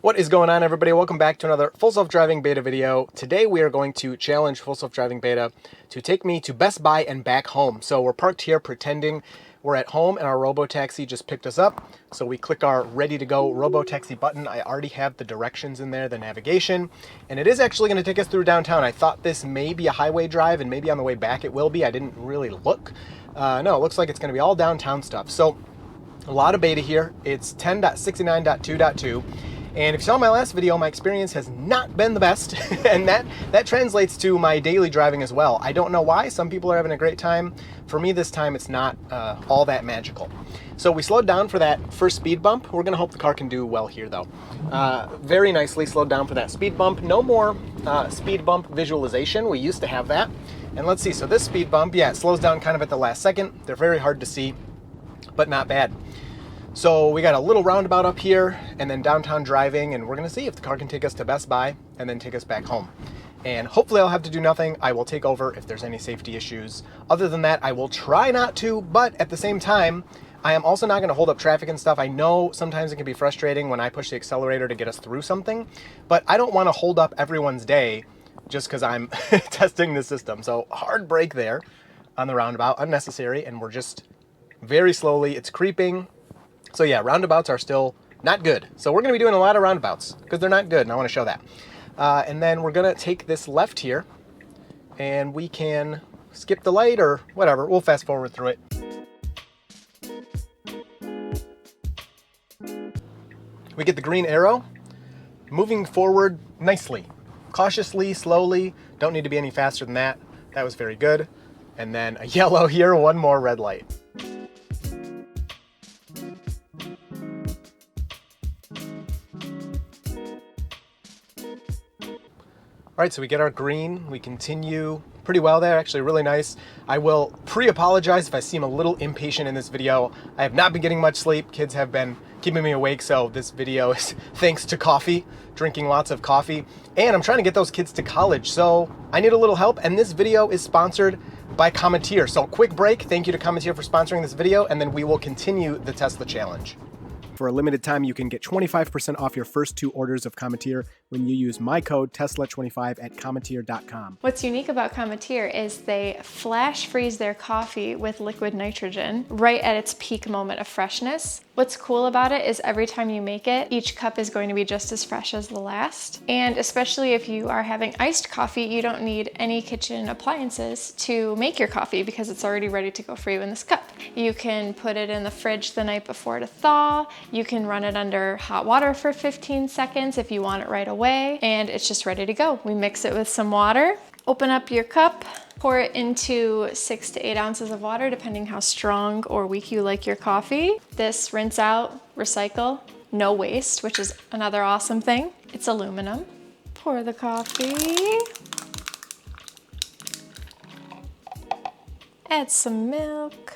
What is going on, everybody? Welcome back to another Full Self-Driving Beta video. Today we are going to challenge Full Self-Driving Beta to take me to Best Buy and back home. So we're parked here pretending we're at home and our robo-taxi just picked us up. So we click our ready to go robo-taxi button. I already have the directions in there, the navigation, and it is actually going to take us through downtown. I thought this may be a highway drive and maybe on the way back it will be. I didn't really look. No, it looks like it's going to be all downtown stuff. So a lot of beta here. It's 10.69.2.2. And if you saw my last video, my experience has not been the best, and that translates to my daily driving as well. I don't know why. Some people are having a great time. For me this time, it's not all that magical. So we slowed down for that first speed bump. We're gonna hope the car can do well here though. Very nicely slowed down for that speed bump. No more speed bump visualization. We used to have that. And let's see, so this speed bump, yeah, it slows down kind of at the last second. They're very hard to see, but not bad. So we got a little roundabout up here and then downtown driving, and we're gonna see if the car can take us to Best Buy and then take us back home. And hopefully I'll have to do nothing. I will take over if there's any safety issues. Other than that, I will try not to, but at the same time, I am also not gonna hold up traffic and stuff. I know sometimes it can be frustrating when I push the accelerator to get us through something, but I don't wanna hold up everyone's day just because I'm testing the system. So hard brake there on the roundabout, unnecessary, and we're just very slowly, it's creeping. So yeah, roundabouts are still not good. So we're gonna be doing a lot of roundabouts because they're not good, and I wanna show that. And then we're gonna take this left here, and we can skip the light or whatever. We'll fast forward through it. We get the green arrow, moving forward nicely, cautiously, slowly. Don't need to be any faster than that. That was very good. And then a yellow here, one more red light. All right, so we get our green, we continue pretty well there, actually really nice. I will pre-apologize if I seem a little impatient in this video. I have not been getting much sleep. Kids have been keeping me awake, so this video is thanks to coffee, drinking lots of coffee. And I'm trying to get those kids to college, so I need a little help, and this video is sponsored by Cometeer. So quick break, thank you to Cometeer for sponsoring this video, and then we will continue the Tesla challenge. For a limited time, you can get 25% off your first 2 orders of Cometeer when you use my code TESLA25 at Cometeer.com. What's unique about Cometeer is they flash freeze their coffee with liquid nitrogen right at its peak moment of freshness. What's cool about it is every time you make it, each cup is going to be just as fresh as the last. And especially if you are having iced coffee, you don't need any kitchen appliances to make your coffee because it's already ready to go for you in this cup. You can put it in the fridge the night before to thaw. You can run it under hot water for 15 seconds if you want it right away, and it's just ready to go. We mix it with some water, open up your cup, pour it into 6 to 8 ounces of water, depending how strong or weak you like your coffee. This rinse out, recycle, no waste, which is another awesome thing. It's aluminum. Pour the coffee. Add some milk.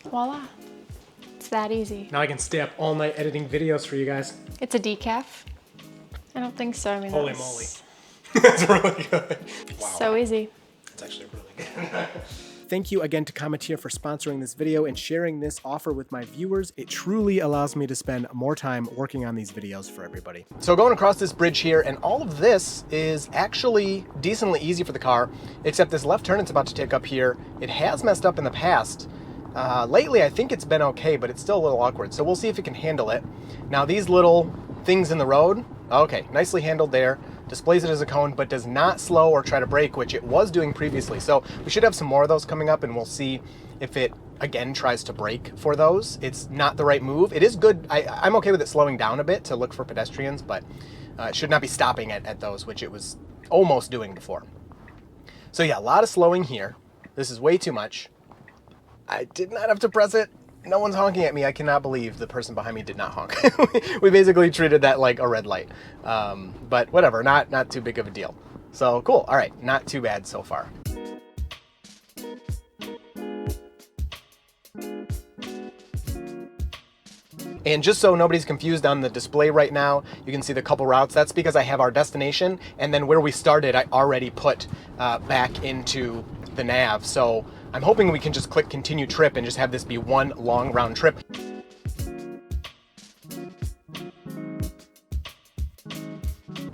Voila. It's that easy. Now I can stay up all night editing videos for you guys. It's a decaf? I don't think so. I mean, holy moly. That's really good. Wow. So easy. It's actually really good. Thank you again to Cometeer for sponsoring this video and sharing this offer with my viewers. It truly allows me to spend more time working on these videos for everybody. So going across this bridge here, and all of this is actually decently easy for the car, except this left turn it's about to take up here, it has messed up in the past. Lately, I think it's been okay, but it's still a little awkward. So we'll see if it can handle it. Now these little things in the road, okay, nicely handled there. Displays it as a cone, but does not slow or try to brake, which it was doing previously. So we should have some more of those coming up, and we'll see if it, again, tries to brake for those. It's not the right move. It is good. I'm okay with it slowing down a bit to look for pedestrians, but it should not be stopping at those, which it was almost doing before. So yeah, a lot of slowing here. This is way too much. I did not have to press it. No one's honking at me. I cannot believe the person behind me did not honk. We basically treated that like a red light. But whatever, not too big of a deal. So cool, all right, not too bad so far. And just so nobody's confused on the display right now, you can see the couple routes. That's because I have our destination, and then where we started, I already put back into the nav. So I'm hoping we can just click continue trip and just have this be one long round trip.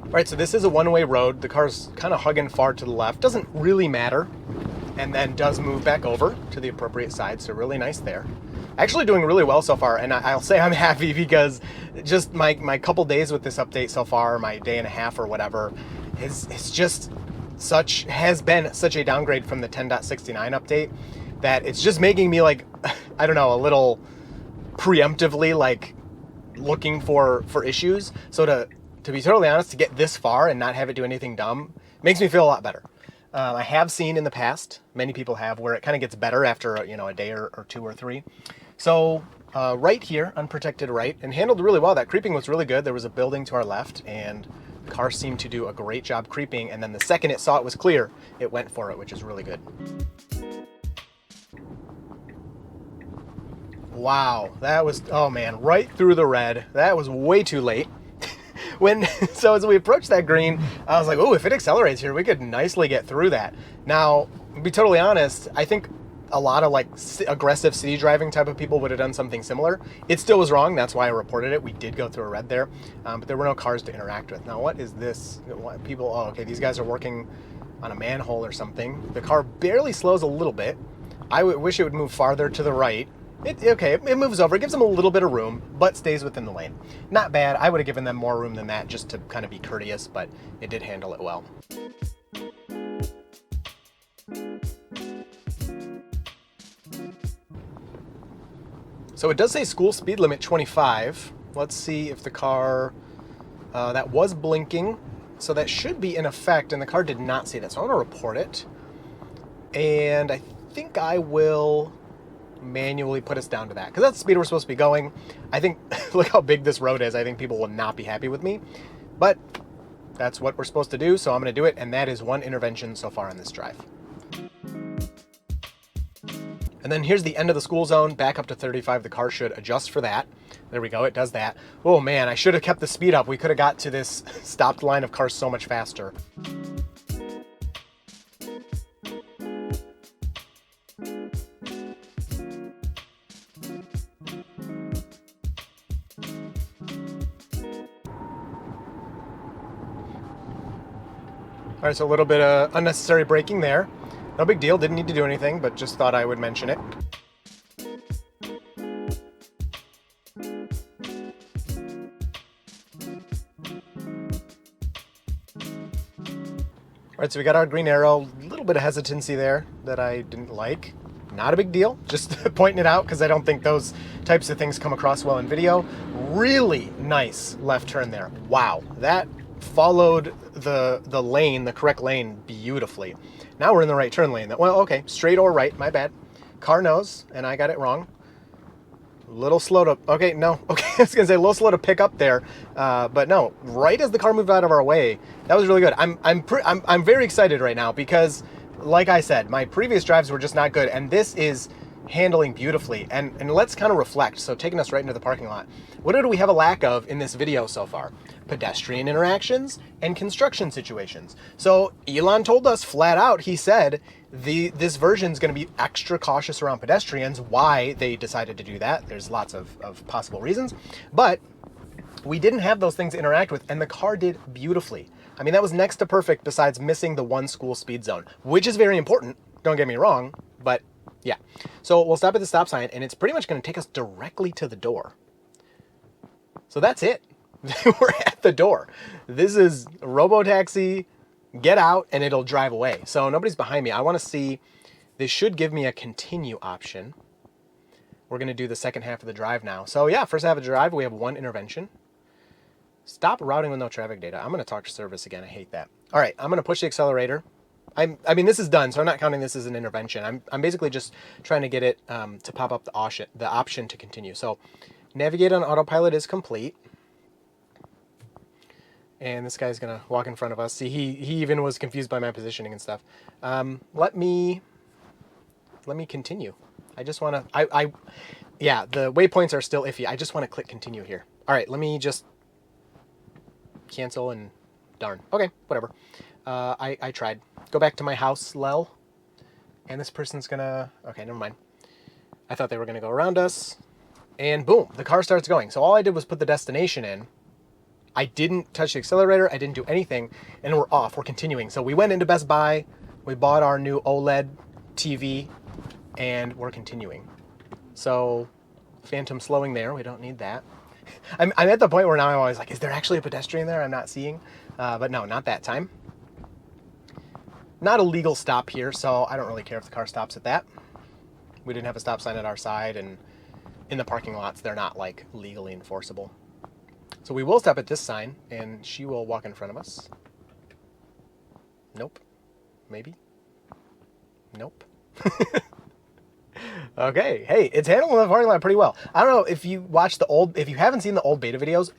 All right, so this is a one-way road. The car's kind of hugging far to the left. Doesn't really matter. And then does move back over to the appropriate side, so really nice there. Actually doing really well so far, and I'll say I'm happy because just my couple days with this update so far, my day and a half or whatever, has been such a downgrade from the 10.69 update that it's just making me like, I don't know, a little preemptively like looking for issues. So to be totally honest, to get this far and not have it do anything dumb makes me feel a lot better. I have seen in the past, many people have, where it kind of gets better after a day or two or three. So right here, unprotected right, and handled really well. That creeping was really good. There was a building to our left, and the car seemed to do a great job creeping. And then the second it saw it was clear, it went for it, which is really good. Wow, that was, oh man, right through the red. That was way too late. So as we approached that green, I was like, oh, if it accelerates here, we could nicely get through that. Now, to be totally honest, I think a lot of like aggressive city driving type of people would have done something similar. It still was wrong. That's why I reported it. We did go through a red there, but there were no cars to interact with. Now, what is this? People, oh, okay, these guys are working on a manhole or something. The car barely slows a little bit. I wish it would move farther to the right. It moves over. It gives them a little bit of room, but stays within the lane. Not bad. I would have given them more room than that just to kind of be courteous, but it did handle it well. So it does say school speed limit 25. Let's see if the car, that was blinking. So that should be in effect, and the car did not see that. So I'm going to report it. And I think I will manually put us down to that, because that's the speed we're supposed to be going. I think, look how big this road is. I think people will not be happy with me, but that's what we're supposed to do, so I'm going to do it, and that is one intervention so far on this drive. And then here's the end of the school zone, back up to 35. The car should adjust for that. There we go, it does that. Oh man, I should have kept the speed up. We could have got to this stopped line of cars so much faster. All right, so a little bit of unnecessary braking there. No big deal, didn't need to do anything, but just thought I would mention it. All right, so we got our green arrow, a little bit of hesitancy there that I didn't like. Not a big deal, just pointing it out because I don't think those types of things come across well in video. Really nice left turn there. Wow, that followed the lane, the correct lane, beautifully. Now we're in the right turn lane. Well, okay, straight or right, my bad. Car knows, and I got it wrong. A little slow to, okay, no, okay, I was gonna say a little slow to pick up there, but no, right as the car moved out of our way, that was really good. I'm very excited right now because, like I said, my previous drives were just not good, and this is handling beautifully. And let's kind of reflect. So taking us right into the parking lot. What do we have a lack of in this video so far? Pedestrian interactions and construction situations. So Elon told us flat out, he said, this version is going to be extra cautious around pedestrians. Why they decided to do that, there's lots of possible reasons. But we didn't have those things to interact with, and the car did beautifully. I mean, that was next to perfect besides missing the one school speed zone, which is very important. Don't get me wrong, but yeah. So we'll stop at the stop sign, and it's pretty much going to take us directly to the door. So that's it. We're at the door. This is robo-taxi, get out, and it'll drive away. So nobody's behind me. I want to see, this should give me a continue option. We're going to do the second half of the drive now. So yeah, first half of the drive, we have one intervention. Stop routing with no traffic data. I'm going to talk to service again. I hate that. All right, I'm going to push the accelerator. I mean, this is done, so I'm not counting this as an intervention. I'm basically just trying to get it to pop up the option to continue. So navigate on autopilot is complete. And this guy's going to walk in front of us. See, he even was confused by my positioning and stuff. Let me continue. I just want to, yeah, the waypoints are still iffy. I just want to click continue here. All right, let me just cancel and darn. Okay, whatever. I tried. Go back to my house, lel. And this person's gonna, okay, never mind. I thought they were gonna go around us. And boom, the car starts going. So all I did was put the destination in, I didn't touch the accelerator, I didn't do anything, and we're off, we're continuing. So we went into Best Buy, we bought our new OLED TV, and we're continuing. So, phantom slowing there, we don't need that. I'm at the point where now I'm always like, is there actually a pedestrian there I'm not seeing? But no, not that time. Not a legal stop here, so I don't really care if the car stops at that. We didn't have a stop sign at our side, and in the parking lots, they're not like legally enforceable. So we will stop at this sign, and she will walk in front of us. Nope. Maybe. Nope. Okay, hey, it's handling the parking lot pretty well. I don't know if you if you haven't seen the old beta videos,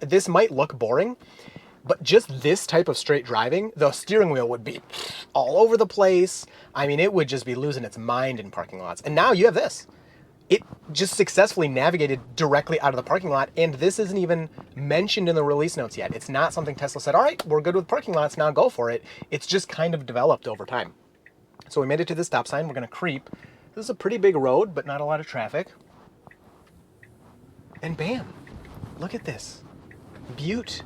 this might look boring, but just this type of straight driving, the steering wheel would be all over the place. I mean, it would just be losing its mind in parking lots. And now you have this. It just successfully navigated directly out of the parking lot, and this isn't even mentioned in the release notes yet. It's not something Tesla said, all right, we're good with parking lots, now go for it. It's just kind of developed over time. So we made it to the stop sign. We're going to creep. This is a pretty big road, but not a lot of traffic. And bam, look at this. Butte.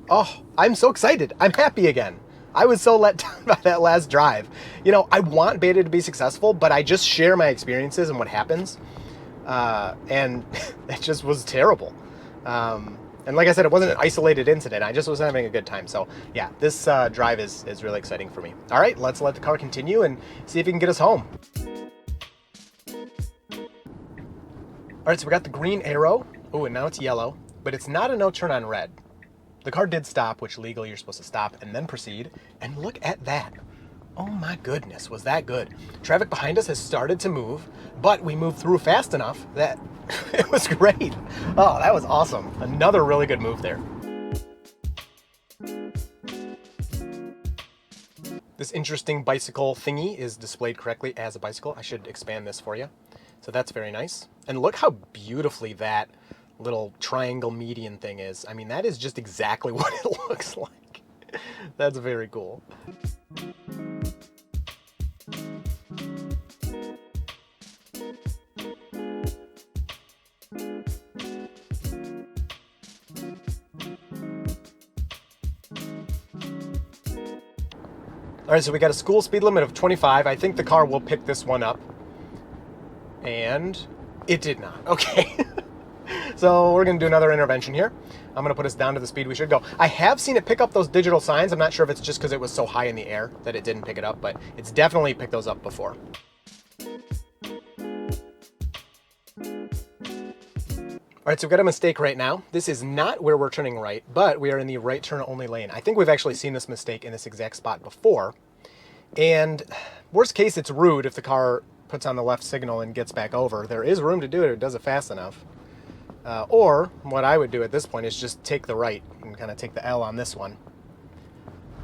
Oh, I'm so excited. I'm happy again. I was so let down by that last drive. You know, I want beta to be successful, but I just share my experiences and what happens. And it just was terrible. And like I said, it wasn't an isolated incident. I just wasn't having a good time. So yeah, this drive is really exciting for me. All right, let's let the car continue and see if it can get us home. All right, so we got the green arrow. Oh, and now it's yellow, but it's not a no turn on red. The car did stop, which legally you're supposed to stop and then proceed. And look at that. Oh my goodness, was that good? Traffic behind us has started to move, but we moved through fast enough that it was great. Oh, that was awesome. Another really good move there. This interesting bicycle thingy is displayed correctly as a bicycle. I should expand this for you. So that's very nice. And look how beautifully that little triangle median thing is. I mean, that is just exactly what it looks like. That's very cool. All right, so we got a school speed limit of 25. I think the car will pick this one up. And it did not. Okay. So we're going to do another intervention here. I'm going to put us down to the speed we should go. I have seen it pick up those digital signs. I'm not sure if it's just because it was so high in the air that it didn't pick it up, but it's definitely picked those up before. All right, so we've got a mistake right now. This is not where we're turning right, but we are in the right turn only lane. I think we've actually seen this mistake in this exact spot before. And worst case, it's rude if the car puts on the left signal and gets back over. There is room to do it if it does it fast enough. Or what I would do at this point is just take the right and kind of take the L on this one.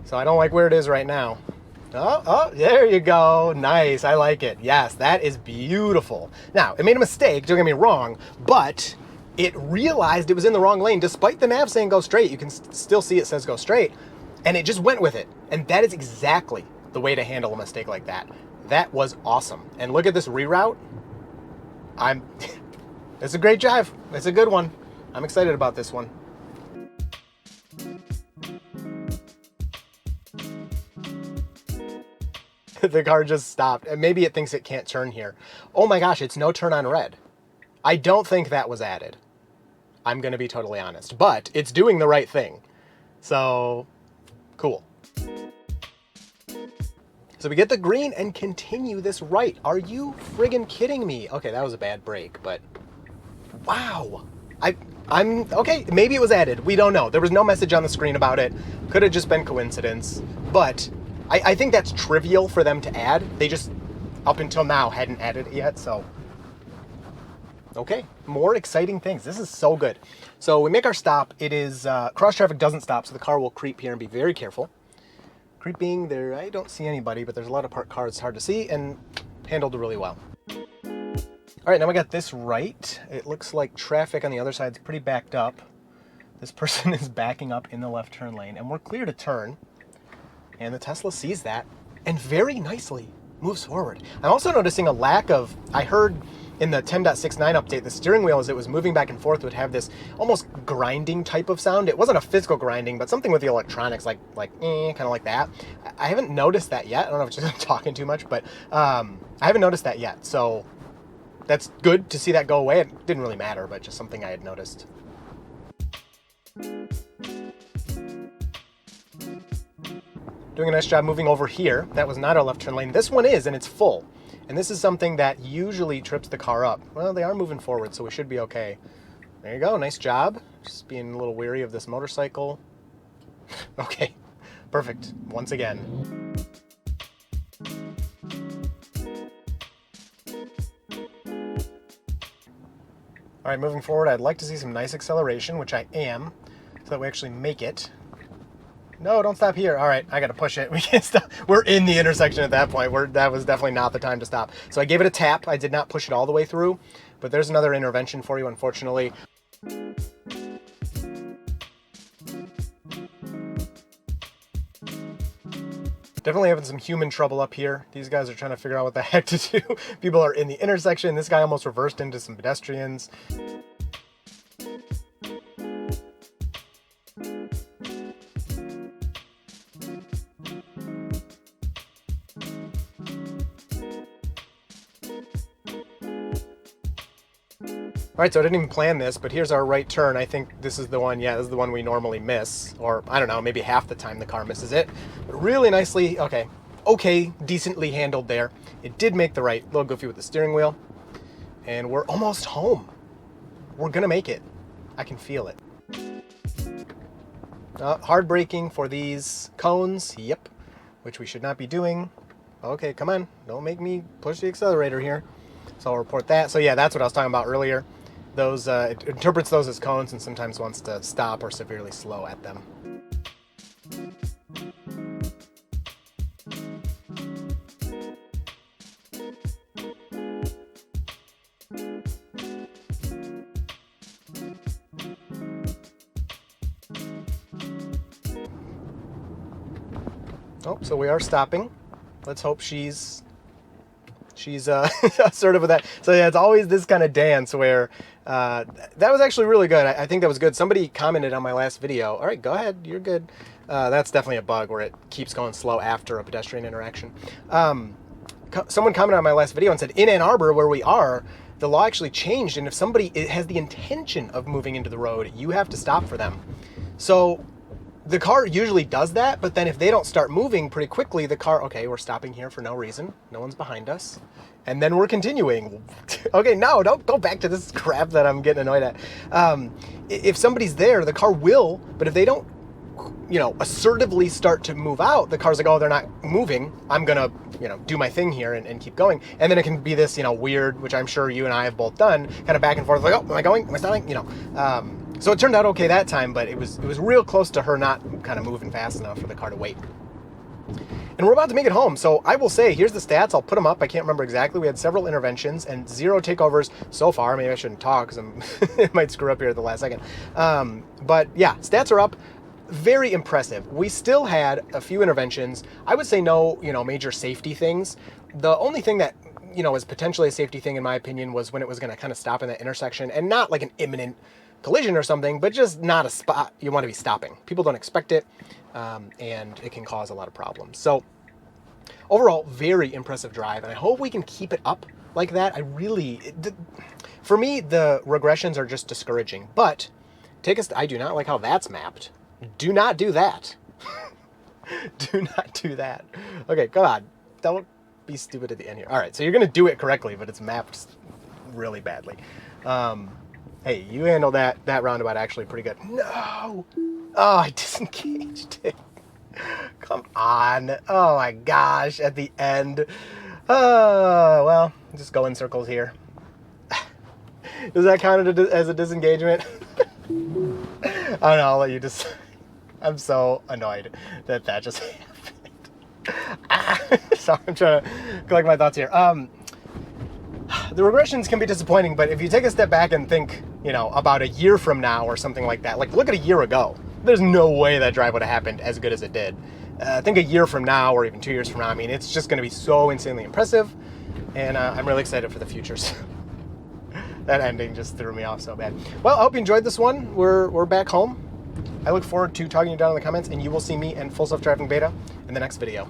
So I don't like where it is right now. Oh, there you go. Nice. I like it. Yes, that is beautiful. Now, it made a mistake, don't get me wrong, but it realized it was in the wrong lane. Despite the nav saying go straight, you can still see it says go straight, and it just went with it. And that is exactly the way to handle a mistake like that. That was awesome. And look at this reroute. It's a great drive. It's a good one. I'm excited about this one. The car just stopped, and maybe it thinks it can't turn here. Oh my gosh, it's no turn on red. I don't think that was added. I'm going to be totally honest, but it's doing the right thing. So, cool. So we get the green and continue this right. Are you friggin' kidding me? Okay, that was a bad break, but wow. I'm okay, maybe it was added. We don't know. There was no message on the screen about it. Could have just been coincidence, but I think that's trivial for them to add. They just, up until now, hadn't added it yet, so. Okay, more exciting things. This is so good. So we make our stop. It is, cross traffic doesn't stop, so the car will creep here and be very careful. Creeping there, I don't see anybody, but there's a lot of parked cars. It's hard to see, and handled really well. All right, now we got this right. It looks like traffic on the other side is pretty backed up. This person is backing up in the left turn lane, and we're clear to turn. And the Tesla sees that and very nicely moves forward. I'm also noticing a lack of, I heard in the 10.69 update, the steering wheel, as it was moving back and forth, would have this almost grinding type of sound. It wasn't a physical grinding, but something with the electronics, like kind of like that. I haven't noticed that yet. I don't know if it's just I'm talking too much, but I haven't noticed that yet. So that's good to see that go away. It didn't really matter, but just something I had noticed. Doing a nice job moving over here. That was not our left turn lane. This one is, and it's full. And this is something that usually trips the car up. Well, they are moving forward, so we should be okay. There you go, nice job. Just being a little weary of this motorcycle. Okay, perfect, once again. All right, moving forward, I'd like to see some nice acceleration, which I am, so that we actually make it. No, don't stop here. All right, I got to push it. We can't stop. We're in the intersection at that point. That was definitely not the time to stop. So I gave it a tap. I did not push it all the way through, but there's another intervention for you, unfortunately. Definitely having some human trouble up here. These guys are trying to figure out what the heck to do. People are in the intersection. This guy almost reversed into some pedestrians. All right, so I didn't even plan this, but here's our right turn. I think this is the one, yeah, this is the one we normally miss, or I don't know, maybe half the time the car misses it. But really nicely, okay, decently handled there. It did make the right, a little goofy with the steering wheel. And we're almost home. We're gonna make it. I can feel it. Hard braking for these cones, yep, which we should not be doing. Okay, come on, don't make me push the accelerator here. So I'll report that. So yeah, that's what I was talking about earlier. Those it interprets those as cones and sometimes wants to stop or severely slow at them. Oh, so we are stopping. Let's hope she's assertive with that. So yeah, it's always this kind of dance where that was actually really good. I think that was good. Somebody commented on my last video. All right, go ahead. You're good. That's definitely a bug where it keeps going slow after a pedestrian interaction. Someone commented on my last video and said, in Ann Arbor, where we are, the law actually changed. And if somebody has the intention of moving into the road, you have to stop for them. So the car usually does that, but then if they don't start moving pretty quickly, the car, okay, we're stopping here for no reason. No one's behind us. And then we're continuing. Okay, no, don't go back to this crap that I'm getting annoyed at. If somebody's there, the car will, but if they don't, assertively start to move out, the car's like, oh, they're not moving. I'm gonna, do my thing here and keep going. And then it can be this, weird, which I'm sure you and I have both done, kind of back and forth, like, oh, am I going? Am I stopping? So it turned out okay that time, but it was real close to her not kind of moving fast enough for the car to wait. And we're about to make it home. So I will say, here's the stats. I'll put them up. I can't remember exactly. We had several interventions and 0 takeovers so far. Maybe I shouldn't talk because it might screw up here at the last second. But yeah, stats are up. Very impressive. We still had a few interventions. I would say no, major safety things. The only thing that, was potentially a safety thing in my opinion was when it was going to kind of stop in that intersection, and not like an imminent collision or something, but just not a spot you want to be stopping. People don't expect it, and it can cause a lot of problems. So overall, very impressive drive, and I hope we can keep it up like that. For me, the regressions are just discouraging, but I do not like how that's mapped. Do not do that. Do not do that. Okay, come on. Don't be stupid at the end here. All right, so you're going to do it correctly, but it's mapped really badly. Hey, you handled that roundabout actually pretty good. No! Oh, I disengaged it. Come on. Oh my gosh, at the end. Well, just go in circles here. Does that count as a disengagement? I don't know, I'll let you just... I'm so annoyed that just happened. Sorry, I'm trying to collect my thoughts here. The regressions can be disappointing, but if you take a step back and think, about a year from now or something like that, like look at a year ago, there's no way that drive would have happened as good as it did. I think a year from now or even 2 years from now, it's just going to be so insanely impressive, and I'm really excited for the future. That ending just threw me off so bad. Well, I hope you enjoyed this one. We're back home. I look forward to talking to you down in the comments, and you will see me in full self-driving beta in the next video.